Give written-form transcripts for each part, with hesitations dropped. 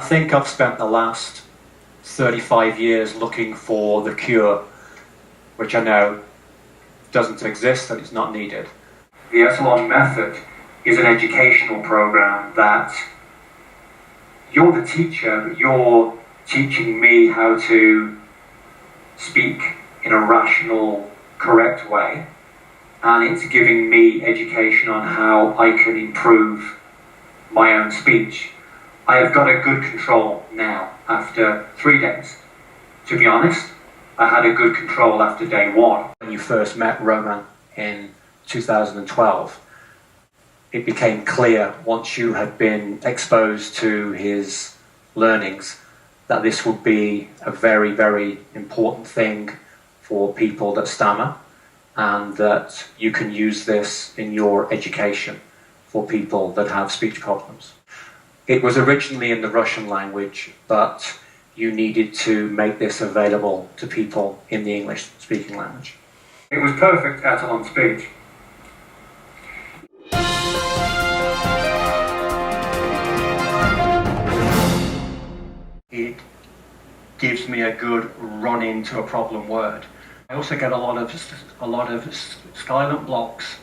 I think I've spent the last 35 years looking for the cure, which I know doesn't exist and it's not needed. The Echelon method is an educational program that you're the teacher, but you're teaching me how to speak in a rational, correct way, and it's giving me education on how I can improve my own speech. I have got a good control now after 3 days. To be honest, I had a good control after day 1. When you first met Roman in 2012, it became clear once you had been exposed to his learnings that this would be a very, very important thing for people that stammer, and that you can use this in your education for people that have speech problems. It was originally in the Russian language, but you needed to make this available to people in the English-speaking language. It was perfect Echelon speech. It gives me a good run into a problem word. I also get a lot of silent blocks.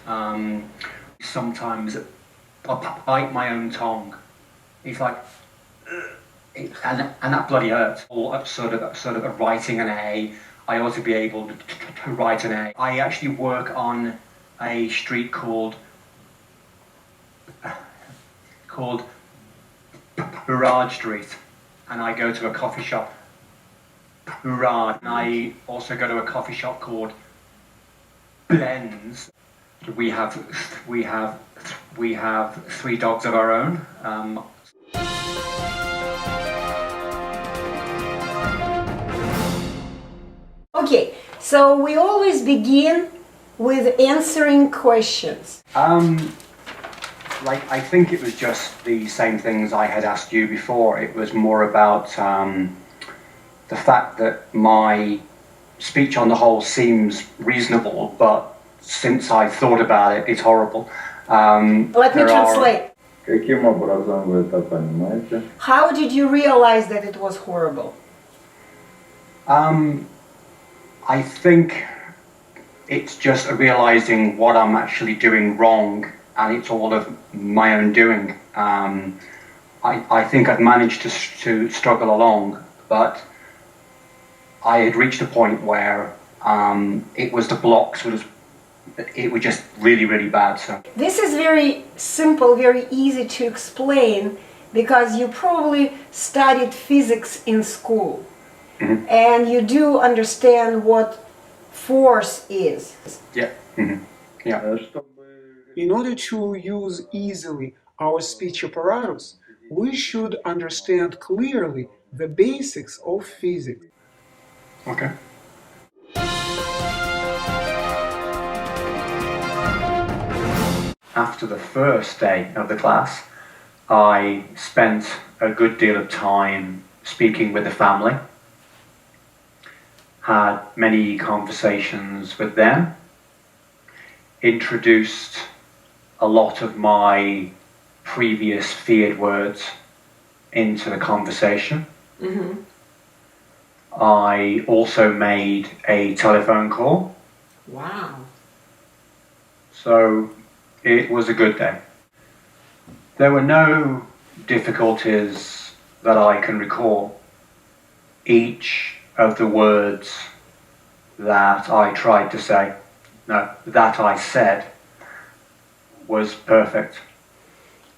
Sometimes I bite my own tongue. It's like, and that bloody hurts. Or sort of writing an A. I ought to be able to write an A. I actually work on a street called Barrage Street, and I go to a coffee shop, Barrage, and I also go to a coffee shop called Blends. We have 3 dogs of our own. Okay, so we always begin with answering questions. I think it was just the same things I had asked you before. It was more about the fact that my speech on the whole seems reasonable, but since I thought about it, it's horrible. Let me translate. Каким образом вы это понимаете? How did you realize that it was horrible? I think it's just realizing what I'm actually doing wrong, and it's all of my own doing. I think I've managed to struggle along, but I had reached a point where it was the blocks, it was just really, really bad. So this is very simple, very easy to explain, because you probably studied physics in school. Mm-hmm. And you do understand what force is. Yeah. Mm-hmm. Yeah. In order to use easily our speech apparatus, we should understand clearly the basics of physics. Okay. After the first day of the class, I spent a good deal of time speaking with the family. Had many conversations with them, introduced a lot of my previous feared words into the conversation. Mm-hmm. I also made a telephone call. Wow. So it was a good day. There were no difficulties that I can recall. Each of the words that I tried to say, that I said, was perfect.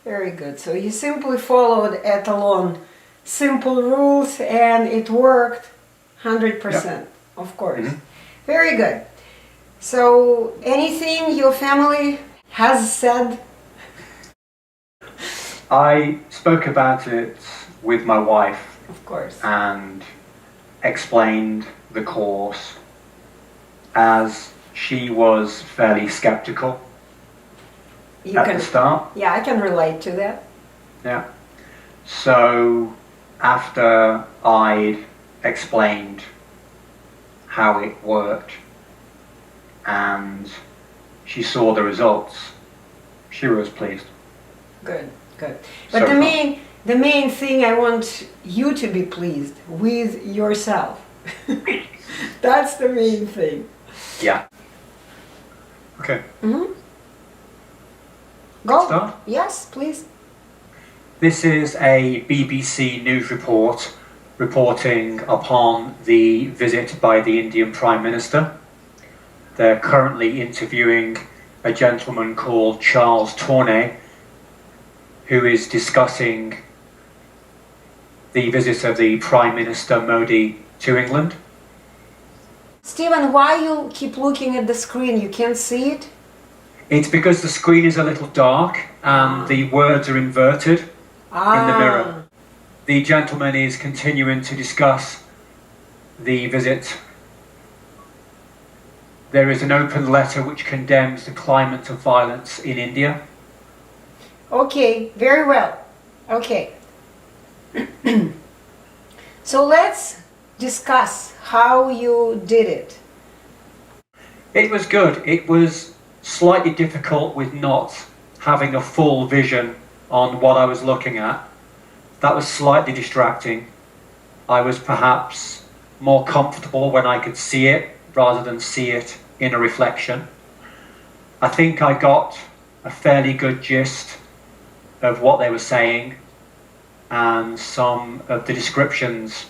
Very good. So you simply followed Echelon simple rules and it worked 100%, yep. Of course. Mm-hmm. Very good. So anything your family has said? I spoke about it with my wife. Of course. And explained the course, as she was fairly skeptical at the start. Yeah, I can relate to that. Yeah. So after I'd explained how it worked and she saw the results, she was pleased. Good, good. But the The main thing, I want you to be pleased with yourself. That's the main thing. Yeah. Okay. Mm-hmm. Go. Start? Yes, please. This is a BBC news report reporting upon the visit by the Indian Prime Minister. They're currently interviewing a gentleman called Charles Tournay, who is discussing the visit of the Prime Minister Modi to England. Stephen, why you keep looking at the screen? You can't see it? It's because the screen is a little dark and the words are inverted in the mirror. The gentleman is continuing to discuss the visit. There is an open letter which condemns the climate of violence in India. Okay, very well. Okay. So let's discuss how you did it. It was good. It was slightly difficult with not having a full vision on what I was looking at. That was slightly distracting. I was perhaps more comfortable when I could see it rather than see it in a reflection. I think I got a fairly good gist of what they were saying and some of the descriptions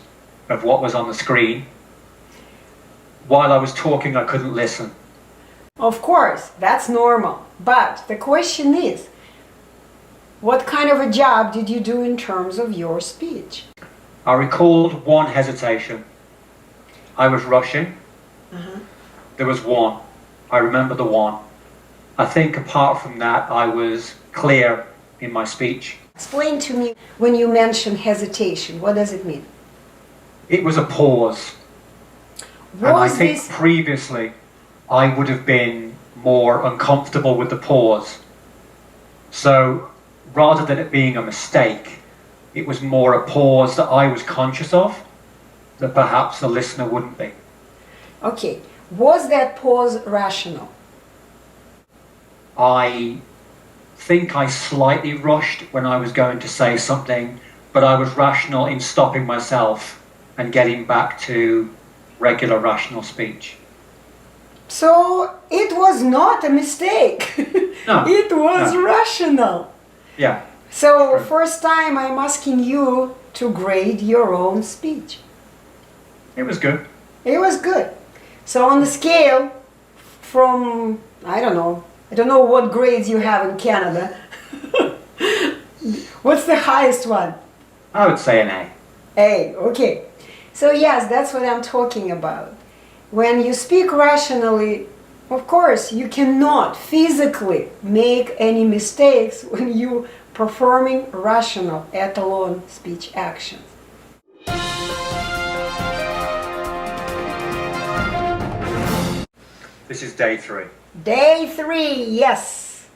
of what was on the screen. While I was talking, I couldn't listen. Of course, that's normal. But the question is, what kind of a job did you do in terms of your speech? I recalled one hesitation. I was rushing. There was one. I remember the one. I think apart from that, I was clear in my speech. Explain to me when you mention hesitation, what does it mean? It was a pause. And I Was think this previously I would have been more uncomfortable with the pause. So rather than it being a mistake, it was more a pause that I was conscious of, that perhaps the listener wouldn't be. okay? Was that pause rational? I think I slightly rushed when I was going to say something, but I was rational in stopping myself and getting back to regular rational speech. So it was not a mistake. No, It was no. rational. Yeah. So True. first time I'm asking you to grade your own speech. It was good. It was good. So on the scale from, I don't know what grades you have in Canada. What's the highest one? I would say an A. A, okay. So yes, that's what I'm talking about. When you speak rationally, of course, you cannot physically make any mistakes when you performing rational etalon speech actions. This is day 3. Day 3, yes.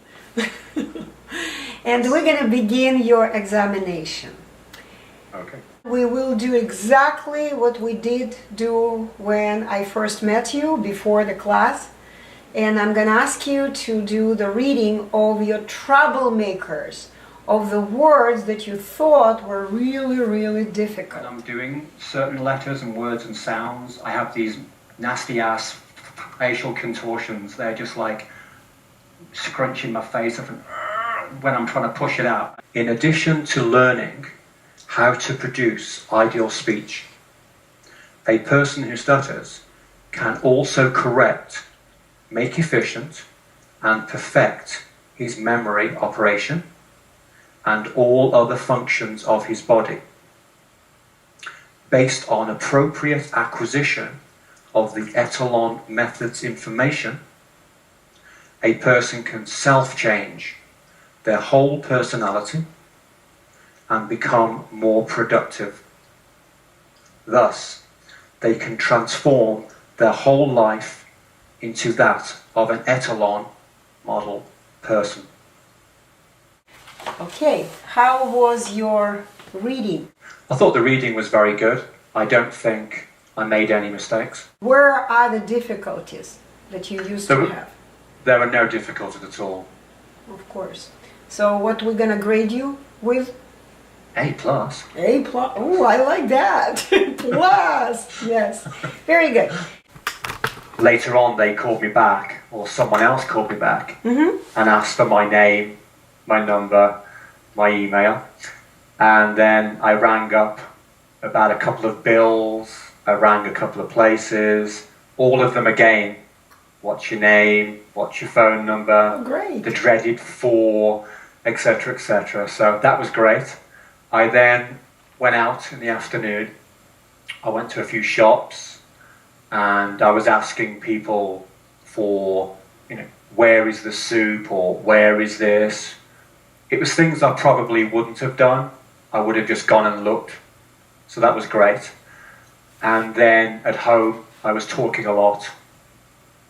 And we're going to begin your examination. Okay. We will do exactly what we did do when I first met you before the class. And I'm going to ask you to do the reading of your troublemakers, of the words that you thought were really, really difficult. When I'm doing certain letters and words and sounds, I have these nasty ass facial contortions. They're just like scrunching my face up and when I'm trying to push it out. In addition to learning how to produce ideal speech, a person who stutters can also correct, make efficient, and perfect his memory operation and all other functions of his body based on appropriate acquisition of the etalon method's information. A person can self-change their whole personality and become more productive. Thus, they can transform their whole life into that of an etalon model person. Okay, how was your reading? I thought the reading was very good. I don't think I made any mistakes. Where are the difficulties that you used to have? There were no difficulties at all. Of course. So what we're gonna grade you with? A plus. A plus. Oh, I like that. Plus. Yes. Very good. Later on, they called me back, or someone else called me back, and asked for my name, my number, my email. And then I rang up about a couple of bills, I rang a couple of places, all of them again. What's your name? What's your phone number? Oh, great. The dreaded 4, etc., etc. So that was great. I then went out in the afternoon. I went to a few shops and I was asking people for, where is the soup or where is this? It was things I probably wouldn't have done. I would have just gone and looked. So that was great. And then at home, I was talking a lot.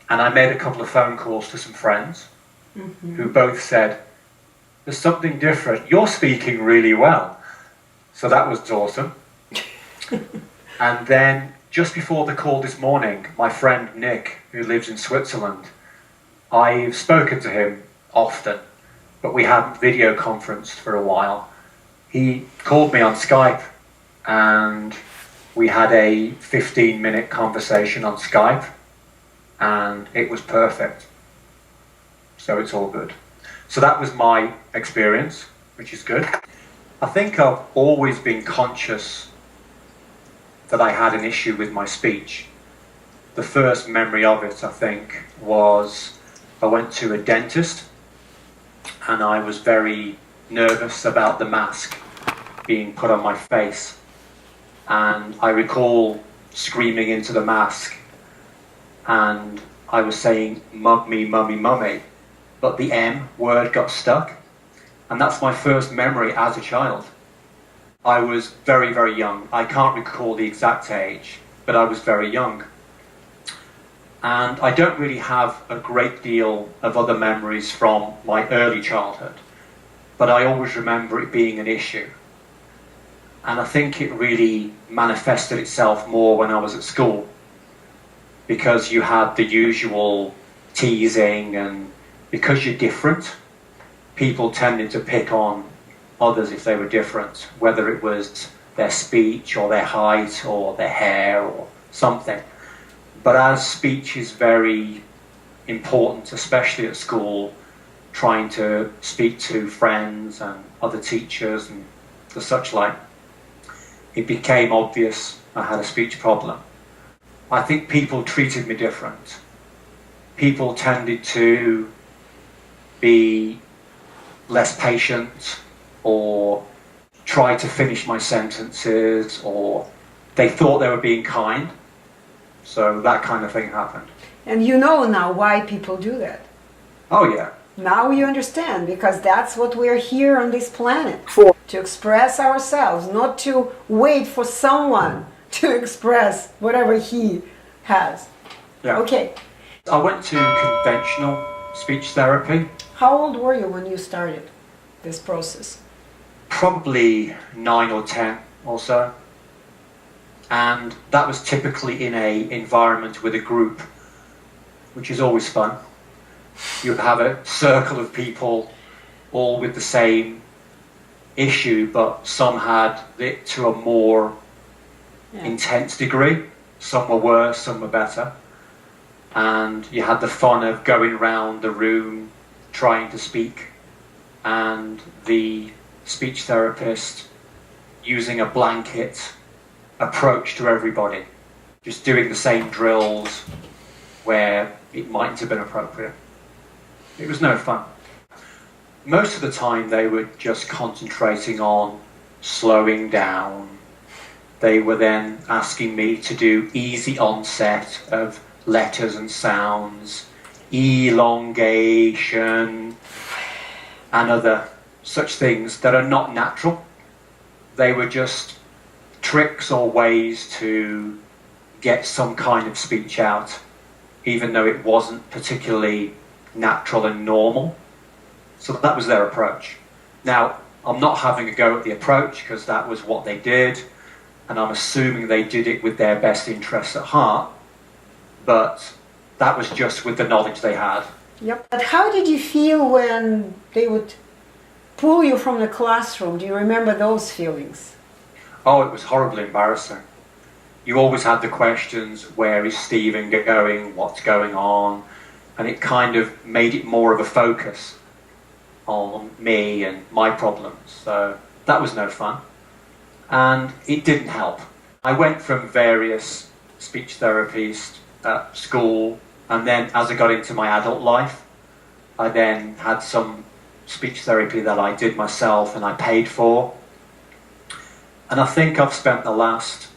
And I made a couple of phone calls to some friends who both said, there's something different. You're speaking really well. So that was awesome. And then just before the call this morning, my friend Nick, who lives in Switzerland, I've spoken to him often, but we haven't video conferenced for a while. He called me on Skype and we had a 15-minute conversation on Skype and it was perfect. So it's all good. So that was my experience, which is good. I think I've always been conscious that I had an issue with my speech. The first memory of it, I think, was I went to a dentist and I was very nervous about the mask being put on my face. And I recall screaming into the mask and I was saying, "Mug me, mummy, mummy," but the M word got stuck. And that's my first memory as a child. I was very, very young. I can't recall the exact age, but I was very young. And I don't really have a great deal of other memories from my early childhood, but I always remember it being an issue. And I think it really manifested itself more when I was at school, because you had the usual teasing, and because you're different, people tended to pick on others if they were different, whether it was their speech or their height or their hair or something. But as speech is very important, especially at school, trying to speak to friends and other teachers and the such like, it became obvious I had a speech problem. I think people treated me different. People tended to be less patient or try to finish my sentences, or they thought they were being kind. So that kind of thing happened. And you know now why people do that. Oh yeah. Now you understand, because that's what we're here on this planet for. To express ourselves, not to wait for someone to express whatever he has. Yeah. Okay. I went to conventional speech therapy. How old were you when you started this process? Probably 9 or 10 or so. And that was typically in an environment with a group, which is always fun. You have a circle of people all with the same issue, but some had it to a more intense degree. Some were worse, some were better. And you had the fun of going around the room trying to speak, and the speech therapist using a blanket approach to everybody, just doing the same drills where it mightn't have been appropriate. It was no fun. Most of the time they were just concentrating on slowing down. They were then asking me to do easy onset of letters and sounds, elongation, and other such things that are not natural. They were just tricks or ways to get some kind of speech out, even though it wasn't particularly natural and normal. So that was their approach. Now, I'm not having a go at the approach, because that was what they did, and I'm assuming they did it with their best interests at heart, but that was just with the knowledge they had. Yep. But how did you feel when they would pull you from the classroom? Do you remember those feelings? Oh, it was horribly embarrassing. You always had the questions, where is Stephen going, what's going on? And it kind of made it more of a focus on me and my problems. So that was no fun. And it didn't help. I went from various speech therapists at school, and then as I got into my adult life, I then had some speech therapy that I did myself and I paid for. And I think I've spent the last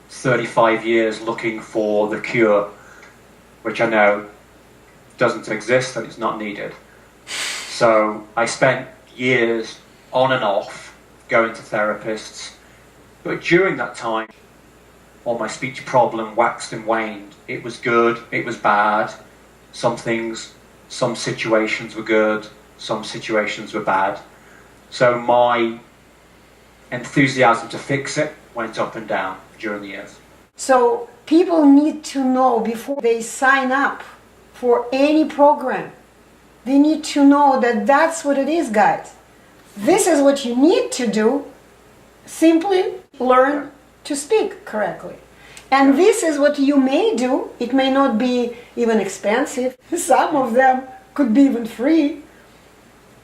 35 years looking for the cure, which I know doesn't exist and it's not needed. So I spent years on and off going to therapists, but during that time, while my speech problem waxed and waned, it was good, it was bad. Some things, some situations were good, some situations were bad. So my enthusiasm to fix it went up and down during the years. So people need to know before they sign up for any program. They need to know that that's what it is, guys. This is what you need to do. Simply learn to speak correctly. And this is what you may do. It may not be even expensive. Some of them could be even free.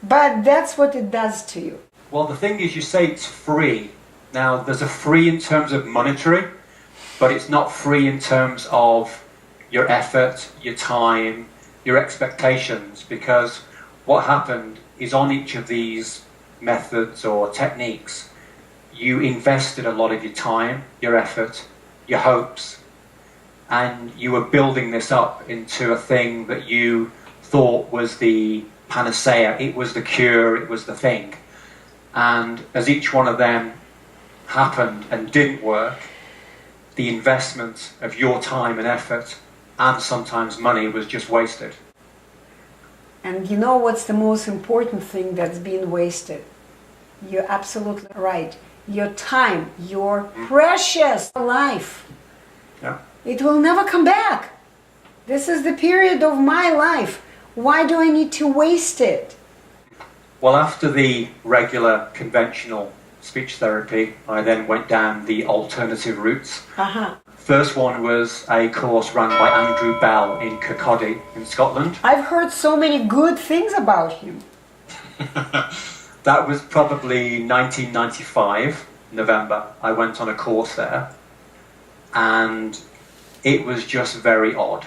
But that's what it does to you. Well, the thing is, you say it's free. Now, there's a free in terms of monetary, but it's not free in terms of your effort, your time, your expectations, because what happened is on each of these methods or techniques, you invested a lot of your time, your effort, your hopes, and you were building this up into a thing that you thought was the panacea, it was the cure, it was the thing. And as each one of them happened and didn't work, the investment of your time and effort and sometimes money was just wasted. And you know what's the most important thing that's been wasted? You're absolutely right. Your time, your precious life. Yeah. It will never come back. This is the period of my life. Why do I need to waste it? Well, after the regular conventional speech therapy, I then went down the alternative routes. First one was a course run by Andrew Bell in Kirkcaldy in Scotland. I've heard so many good things about him. That was probably 1995, November. I went on a course there, and it was just very odd.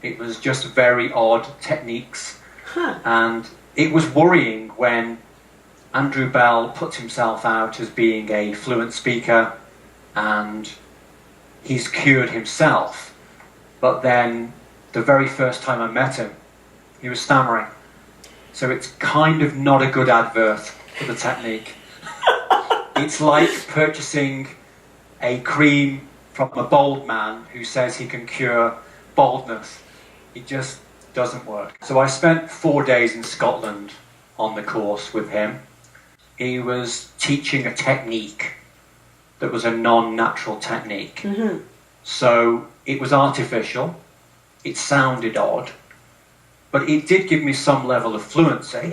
It was just very odd techniques, and it was worrying when Andrew Bell put himself out as being a fluent speaker, and he's cured himself. But then, the very first time I met him, he was stammering. So it's kind of not a good advert for the technique. It's like purchasing a cream from a bald man who says he can cure baldness. It just doesn't work. So I spent 4 days in Scotland on the course with him. He was teaching a technique that was a non-natural technique. So it was artificial, it sounded odd, but it did give me some level of fluency,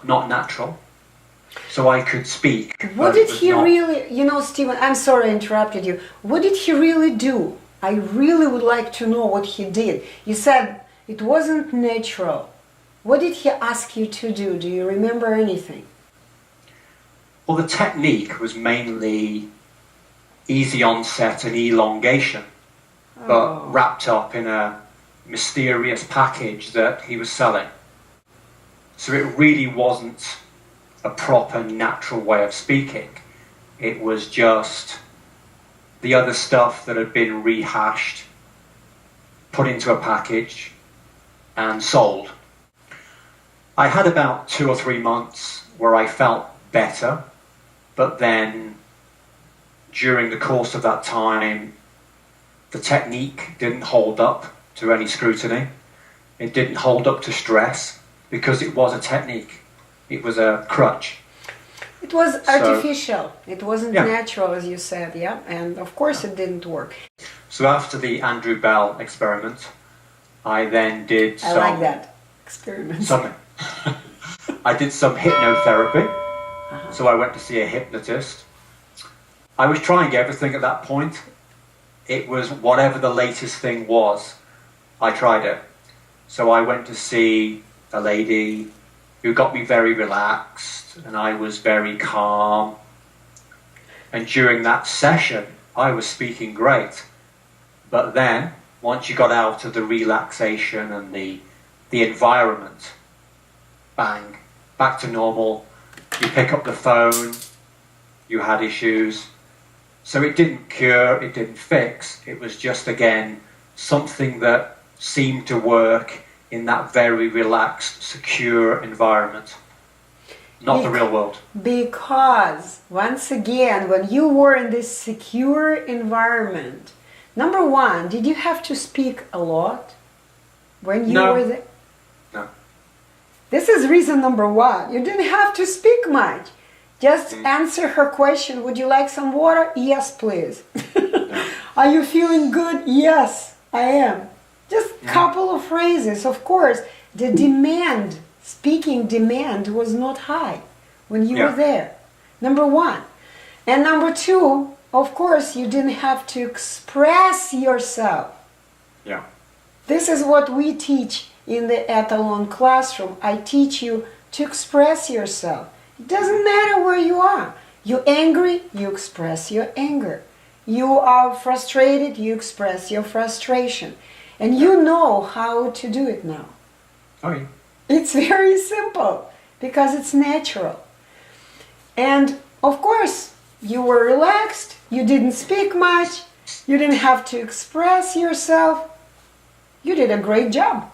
not natural, so I could speak. What did he really, you know, Stephen, I'm sorry I interrupted you. What did he really do? I really would like to know what he did. You said it wasn't natural. What did he ask you to do? Do you remember anything? Well, the technique was mainly easy onset and elongation, but wrapped up in a mysterious package that he was selling. So it really wasn't a proper natural way of speaking. It was just the other stuff that had been rehashed, put into a package and sold. I had about 2 or 3 months where I felt better, but then during the course of that time, the technique didn't hold up to any scrutiny. It didn't hold up to stress because it was a technique. It was a crutch. It was artificial. It wasn't natural, as you said, yeah? And of course it didn't work. So after the Andrew Bell experiment, I then did I like that experiment. I did some hypnotherapy. So I went to see a hypnotist. I was trying everything at that point. It was whatever the latest thing was, I tried it. So I went to see a lady who got me very relaxed, and I was very calm. And during that session, I was speaking great. But then, once you got out of the relaxation and the environment, bang, back to normal. You pick up the phone, you had issues. So it didn't cure, it didn't fix. It was just, again, something that seemed to work in that very relaxed, secure environment. Not the real world. Because, once again, when you were in this secure environment, number one, did you have to speak a lot when you were there? No. This is reason number one. You didn't have to speak much. Just answer her question, would you like some water? Yes, please. Are you feeling good? Yes, I am. Just a couple of phrases. Of course, the demand, speaking demand was not high when you were there. Number one. And number two, of course, you didn't have to express yourself. Yeah. This is what we teach in the Etalon classroom. I teach you to express yourself. It doesn't matter where you are. You're angry, you express your anger. You are frustrated, you express your frustration. And you know how to do it now. Oh, yeah. It's very simple because it's natural. And of course, you were relaxed, you didn't speak much, you didn't have to express yourself. You did a great job.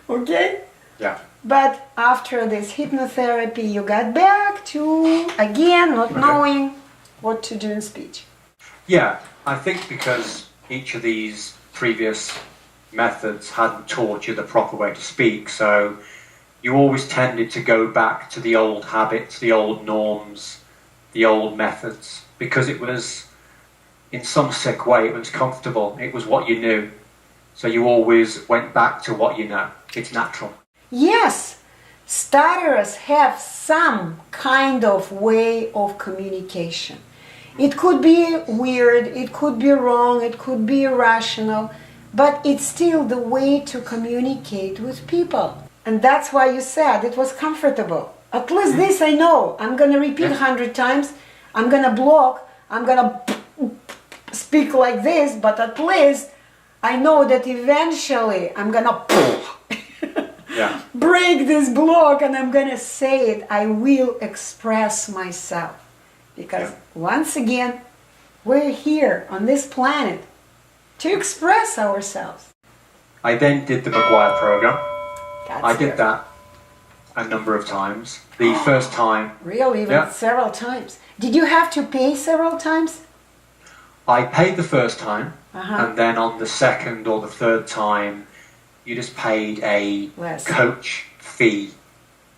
Okay? Yeah. But after this hypnotherapy, you got back to, again, not knowing what to do in speech. Yeah, I think because each of these previous methods hadn't taught you the proper way to speak, so you always tended to go back to the old habits, the old norms, the old methods, because it was, in some sick way, it was comfortable, it was what you knew. So you always went back to what you know. It's natural. Yes, stutterers have some kind of way of communication. It could be weird, it could be wrong, it could be irrational, but it's still the way to communicate with people. And that's why you said it was comfortable. At least this I know. I'm going to repeat 100 times. I'm going to block. I'm going to speak like this, but at least I know that eventually I'm going to break this block and I'm going to say it. I will express myself. Because once again, we're here on this planet to express ourselves. I then did the McGuire program. I did it. that a number of times. The first time... Really? Even several times. Did you have to pay several times? I paid the first time, and then on the second or the third time, you just paid a coach fee.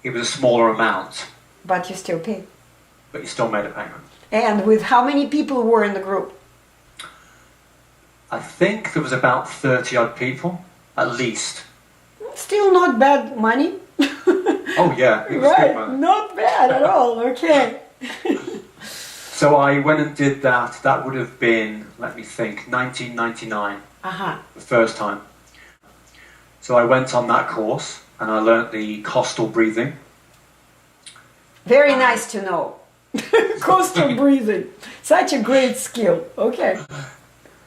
It was a smaller amount. But you still paid. But you still made a payment. And with how many people were in the group? I think there was about 30 odd people, at least. Still not bad money. Oh yeah, it was good money. Not bad at all, okay. So I went and did that. That would have been, let me think, 1999, the first time. So I went on that course and I learnt the coastal breathing. Very nice to know. Coastal breathing. Such a great skill. Okay.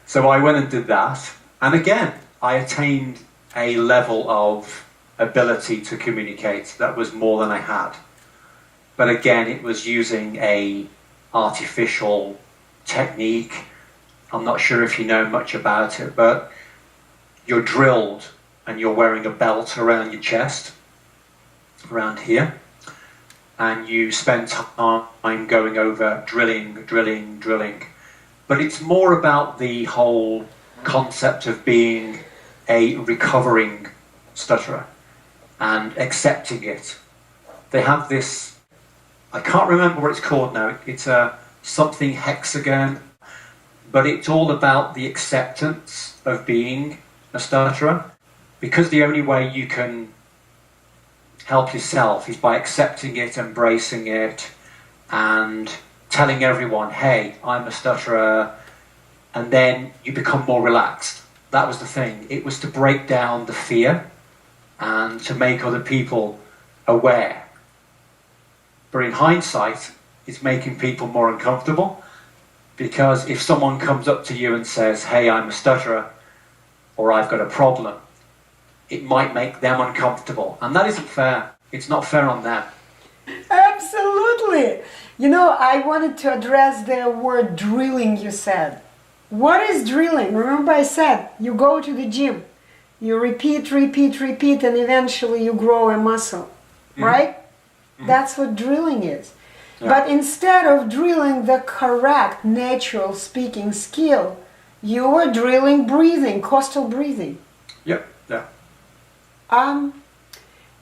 So I went and did that. And again, I attained a level of ability to communicate that was more than I had. But again, it was using a artificial technique. I'm not sure if you know much about it, but you're drilled and you're wearing a belt around your chest, around here, and you spend time going over drilling. But it's more about the whole concept of being a recovering stutterer and accepting it. They have this, I can't remember what it's called now, it's a something hexagon, but it's all about the acceptance of being a stutterer, because the only way you can help yourself is by accepting it, embracing it, and telling everyone, hey, I'm a stutterer, and then you become more relaxed. That was the thing. It was to break down the fear and to make other people aware. But in hindsight, it's making people more uncomfortable, because if someone comes up to you and says, hey, I'm a stutterer, or I've got a problem, it might make them uncomfortable. And that isn't fair. It's not fair on them. Absolutely. You know, I wanted to address the word drilling you said. What is drilling? Remember I said, you go to the gym, you repeat, and eventually you grow a muscle, right? That's what drilling is. Yeah. But instead of drilling the correct natural speaking skill, you were drilling breathing, coastal breathing. Yep, yeah.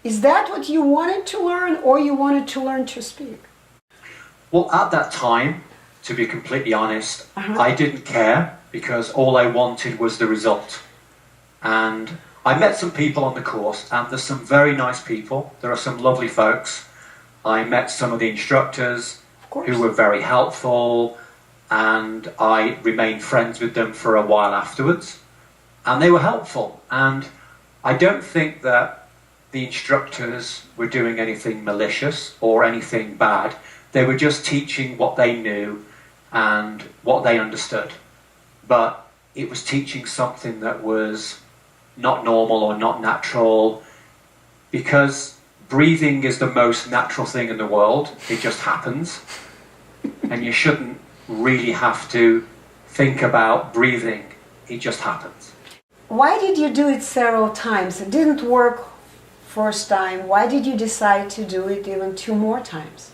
Is that what you wanted to learn, or you wanted to learn to speak? Well, at that time, to be completely honest, I didn't care, because all I wanted was the result. And I met some people on the course, and there's some very nice people. There are some lovely folks. I met some of the instructors who were very helpful, and I remained friends with them for a while afterwards. And they were helpful. And I don't think that the instructors were doing anything malicious or anything bad. They were just teaching what they knew and what they understood. But it was teaching something that was not normal or not natural, because breathing is the most natural thing in the world. It just happens. And you shouldn't really have to think about breathing. It just happens. Why did you do it several times? It didn't work first time. Why did you decide to do it even 2 more times?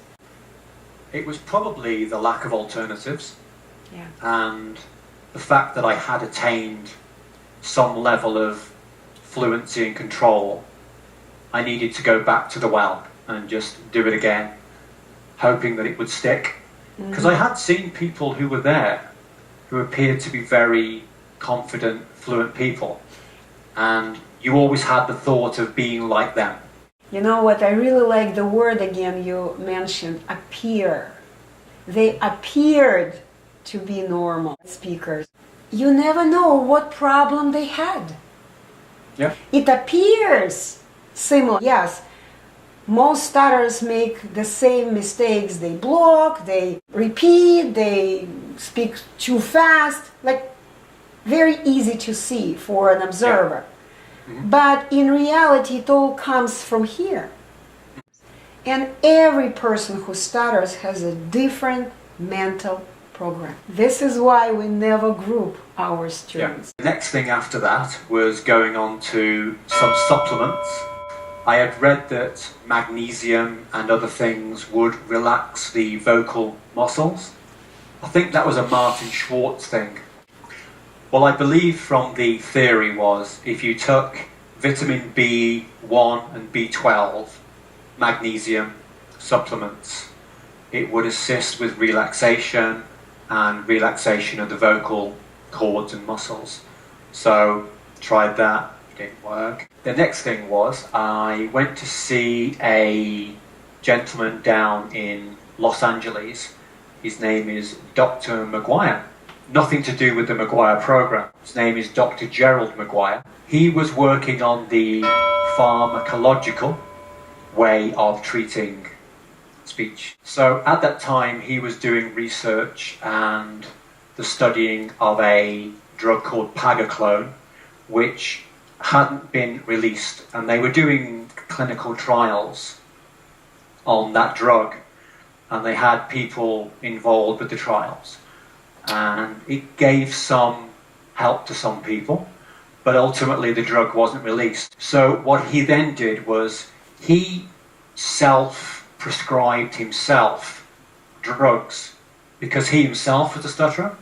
It was probably the lack of alternatives. Yeah. And the fact that I had attained some level of fluency and control. I needed to go back to the well and just do it again, hoping that it would stick. Because I had seen people who were there who appeared to be very confident, fluent people, and you always had the thought of being like them. You know what, I really like the word again you mentioned, appear. They appeared to be normal speakers. You never know what problem they had. Yeah. It appears similar. Yes, most stutterers make the same mistakes. They block, they repeat, they speak too fast. Like, very easy to see for an observer. Yeah. But in reality, it all comes from here. And every person who stutters has a different mental program. This is why we never group our students. Yeah. The next thing after that was going on to some supplements. I had read that magnesium and other things would relax the vocal muscles. I think that was a Martin Schwartz thing. Well, I believe from the theory was if you took vitamin B1 and B12, magnesium supplements, it would assist with relaxation and relaxation of the vocal cords and muscles. So, tried that, didn't work. The next thing was I went to see a gentleman down in Los Angeles. His name is Dr. McGuire. Nothing to do with the McGuire program. His name is Dr. Gerald McGuire. He was working on the pharmacological way of treating speech. So at that time he was doing research and the studying of a drug called Pagaclone, which hadn't been released, and they were doing clinical trials on that drug, and they had people involved with the trials, and it gave some help to some people, but ultimately the drug wasn't released. So what he then did was he self-prescribed himself drugs, because he himself was a stutterer.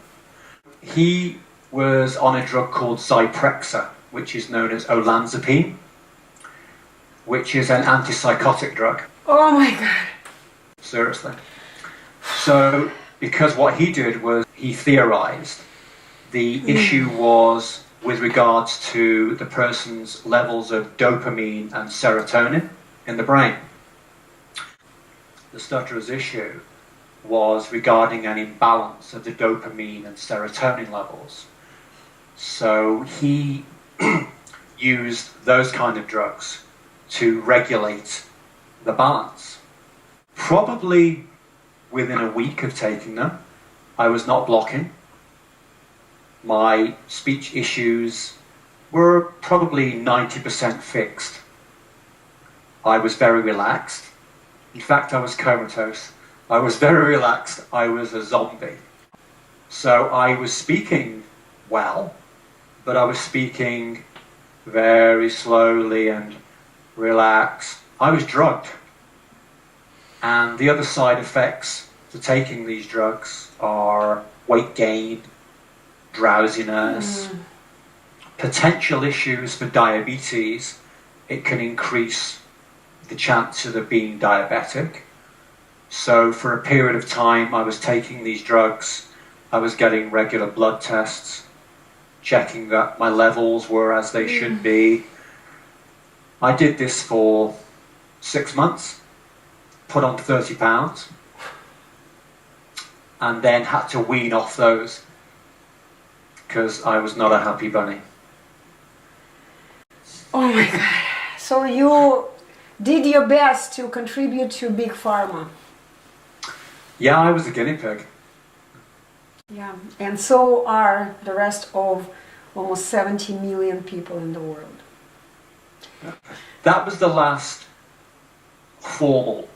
He was on a drug called Zyprexa, which is known as olanzapine, which is an antipsychotic drug. Oh my God. Seriously. So, because what he did was he theorized the issue was with regards to the person's levels of dopamine and serotonin. in the brain. The stutterer's issue was regarding an imbalance of the dopamine and serotonin levels. So he used those kind of drugs to regulate the balance. Probably within a week of taking them, I was not blocking. My speech issues were probably 90% fixed. I was very relaxed. In fact, I was comatose. I was very relaxed. I was a zombie. So I was speaking well, but I was speaking very slowly and relaxed. I was drugged. And the other side effects to taking these drugs are weight gain, drowsiness, potential issues for diabetes. It can increase the chances of being diabetic. So for a period of time I was taking these drugs. I was getting regular blood tests, checking that my levels were as they should be. I did this for 6 months, put on 30 pounds, and then had to wean off those because I was not a happy bunny. Oh my God. So you did your best to contribute to Big Pharma. Yeah, I was a guinea pig. Yeah, and so are the rest of almost 70 million people in the world. That was the last formal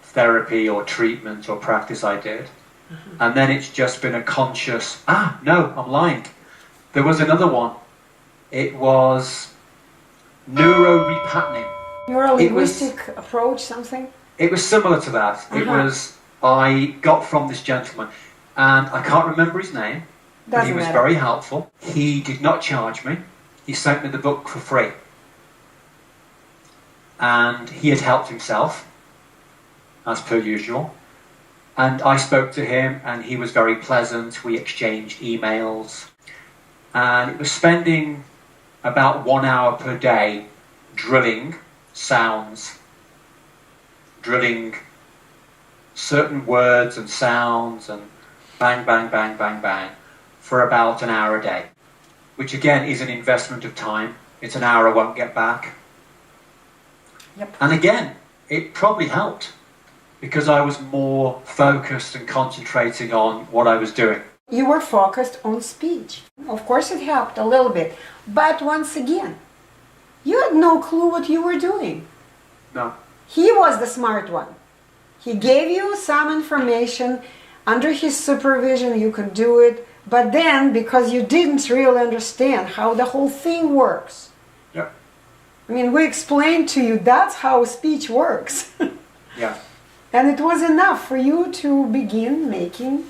therapy or treatment or practice I did. And then it's just been a conscious, no, I'm lying. There was another one. It was neuro-repatterning. Neuro-linguistic approach, something? It was similar to that. It was, I got from this gentleman, and I can't remember his name, but he was very helpful. He did not charge me. He sent me the book for free. And he had helped himself, as per usual. And I spoke to him, and he was very pleasant. We exchanged emails. And it was spending about 1 hour per day drilling sounds, drilling certain words and sounds, and bang, bang, bang, bang, bang, for about an hour a day, which again is an investment of time. It's an hour I won't get back. Yep. And again, it probably helped because I was more focused and concentrating on what I was doing. You were focused on speech. Of course it helped a little bit, but once again, you had no clue what you were doing. No. He was the smart one. He gave you some information. Under his supervision you could do it, but then because you didn't really understand how the whole thing works. Yeah. I mean, we explained to you that's how speech works. Yeah. And it was enough for you to begin making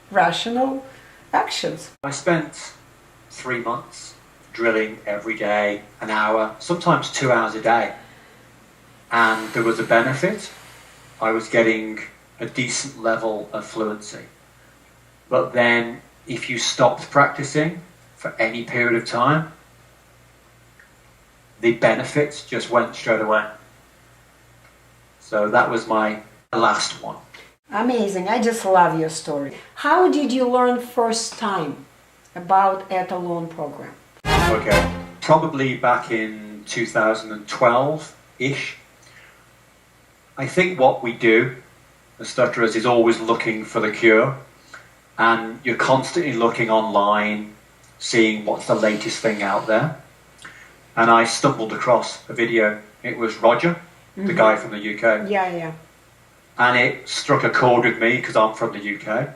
rational actions. I spent 3 months drilling every day, an hour, sometimes 2 hours a day. And there was a benefit. I was getting a decent level of fluency. But then if you stopped practicing for any period of time, the benefits just went straight away. So that was my last one. Amazing. I just love your story. How did you learn first time about Etalon program? Okay, probably back in 2012-ish. I think what we do as stutterers is always looking for the cure, and you're constantly looking online, seeing what's the latest thing out there. And I stumbled across a video. It was Roger, the guy from the UK. Yeah. And it struck a chord with me because I'm from the UK.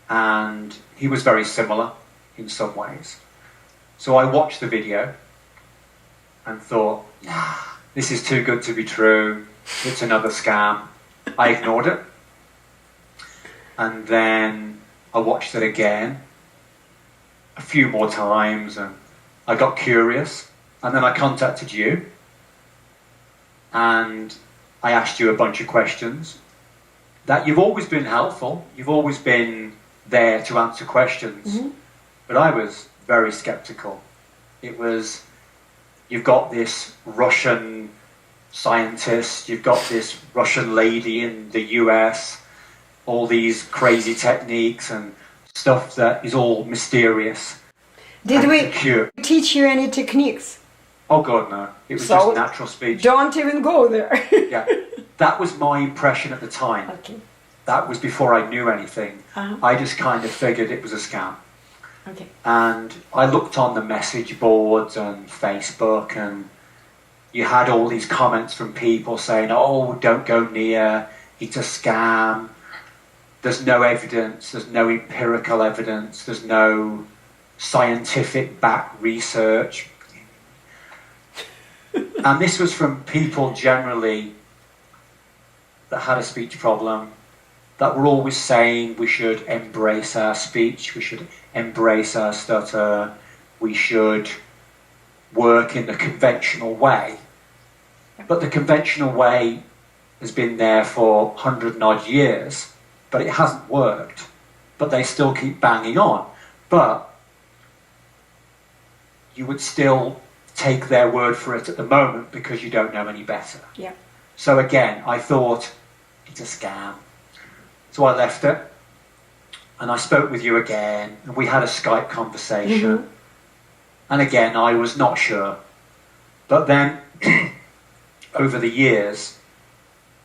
And he was very similar in some ways. So I watched the video and thought, this is too good to be true. It's another scam. I ignored it. And then I watched it again a few more times, and I got curious. And then I contacted you. And I asked you a bunch of questions that you've always been helpful. You've always been there to answer questions. But I was very skeptical. It was, you've got this Russian scientists, you've got this Russian lady in the US, all these crazy techniques and stuff that is all mysterious. Did we Cure. teach you any techniques? Oh God, no. It was So, just natural speech. Don't even go there. Yeah, that was my impression at the time. Okay. That was before I knew anything. I just kind of figured it was a scam. Okay. And I looked on the message boards and Facebook, and you had all these comments from people saying, oh, don't go near, it's a scam. There's no evidence, there's no empirical evidence, there's no scientific backed research. And this was from people generally that had a speech problem, that were always saying we should embrace our speech, we should embrace our stutter, we should work in the conventional way. But the conventional way has been there for 100 and odd years, but it hasn't worked. But they still keep banging on. But you would still take their word for it at the moment because you don't know any better. Yeah. So again, I thought, it's a scam. So I left it, and I spoke with you again, and we had a Skype conversation. And again, I was not sure. But then, over the years,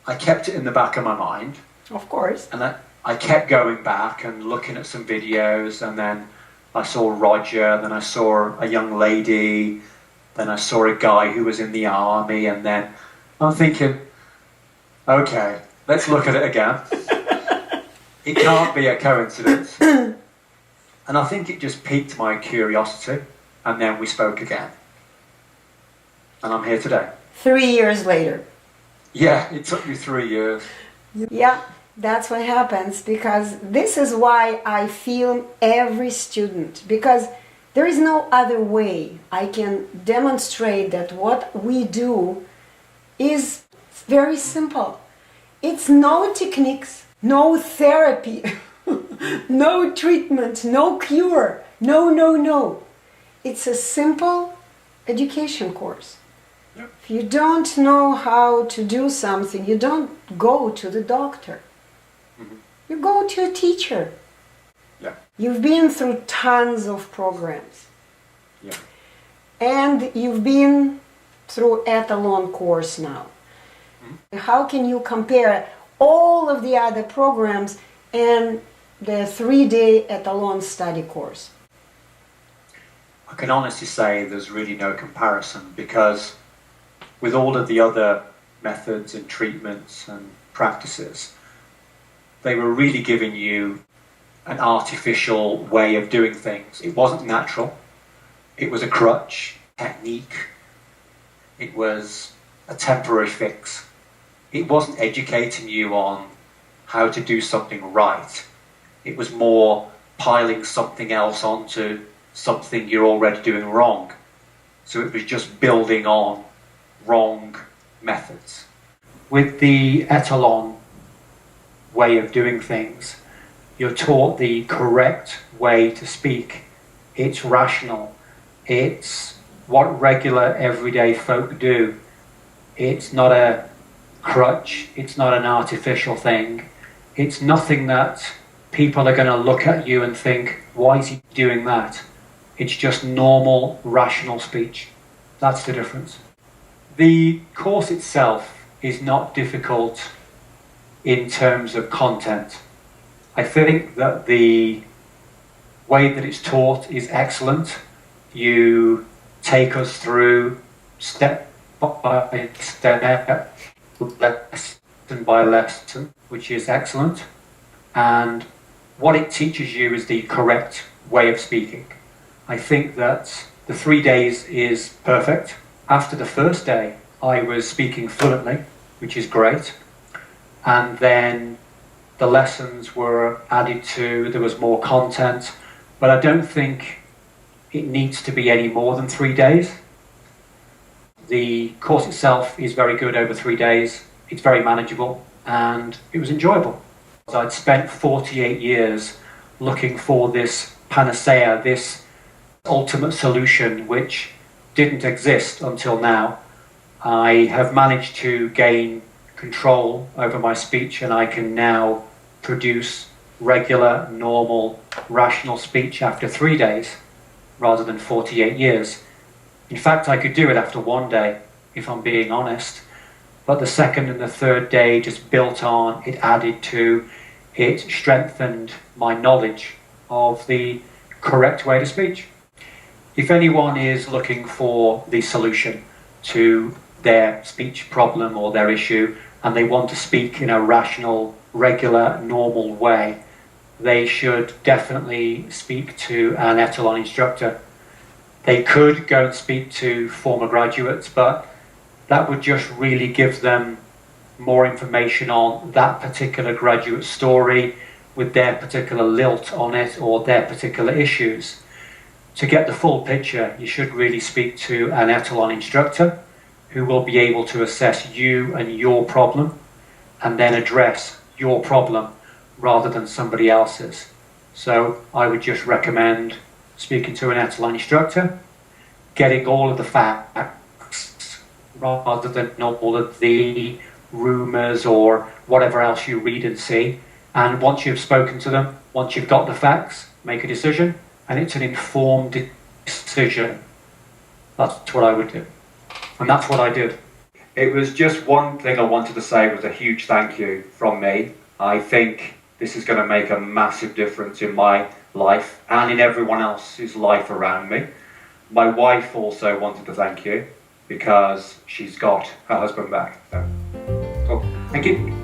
I kept it in the back of my mind. Of course. And I kept going back and looking at some videos, and then I saw Roger, then I saw a young lady, then I saw a guy who was in the army, and then I'm thinking, okay, let's look at it again. It can't be a coincidence. And I think it just piqued my curiosity, and then we spoke again. And I'm here today. 3 years later. Yeah, it took me 3 years. Yeah, that's what happens, because this is why I film every student, because there is no other way I can demonstrate that what we do is very simple. It's no techniques, no therapy, no treatment, no cure, no. It's a simple education course. Yep. If you don't know how to do something, you don't go to the doctor. You go to a teacher. Yeah. You've been through tons of programs. Yeah. And you've been through Ettalon course now. How can you compare all of the other programs and the 3-day Ettalon study course? I can honestly say there's really no comparison, because with all of the other methods and treatments and practices, they were really giving you an artificial way of doing things. It wasn't natural. It was a crutch, technique. It was a temporary fix. It wasn't educating you on how to do something right. It was more piling something else onto something you're already doing wrong. So it was just building on wrong methods. With the Ettalon way of doing things, you're taught the correct way to speak. It's rational. It's what regular everyday folk do. It's not a crutch. It's not an artificial thing. It's nothing that people are going to look at you and think, why is he doing that? It's just normal, rational speech. That's the difference. The course itself is not difficult in terms of content. I think that the way that it's taught is excellent. You take us through step by step, lesson by lesson, which is excellent. And what it teaches you is the correct way of speaking. I think that the 3 days is perfect. After the first day, I was speaking fluently, which is great. And then the lessons were added to, there was more content. But I don't think it needs to be any more than 3 days. The course itself is very good over 3 days. It's very manageable, and it was enjoyable. I'd spent 48 years looking for this panacea, this ultimate solution which didn't exist until now. I have managed to gain control over my speech, and I can now produce regular, normal, rational speech after 3 days rather than 48 years. In fact, I could do it after 1 day, if I'm being honest. But the second and the third day just built on, it added to, it strengthened my knowledge of the correct way to speak. If anyone is looking for the solution to their speech problem or their issue, and they want to speak in a rational, regular, normal way, they should definitely speak to an Etalon instructor. They could go and speak to former graduates, but that would just really give them more information on that particular graduate story with their particular lilt on it or their particular issues. To get the full picture, you should really speak to an Etalon instructor who will be able to assess you and your problem and then address your problem rather than somebody else's. So I would just recommend speaking to an Etalon instructor, getting all of the facts rather than all of the rumours or whatever else you read and see. And once you've spoken to them, once you've got the facts, make a decision, and it's an informed decision. That's what I would do. And that's what I did. It was just one thing I wanted to say was a huge thank you from me. I think this is going to make a massive difference in my life and in everyone else's life around me. My wife also wanted to thank you because she's got her husband back. So thank you.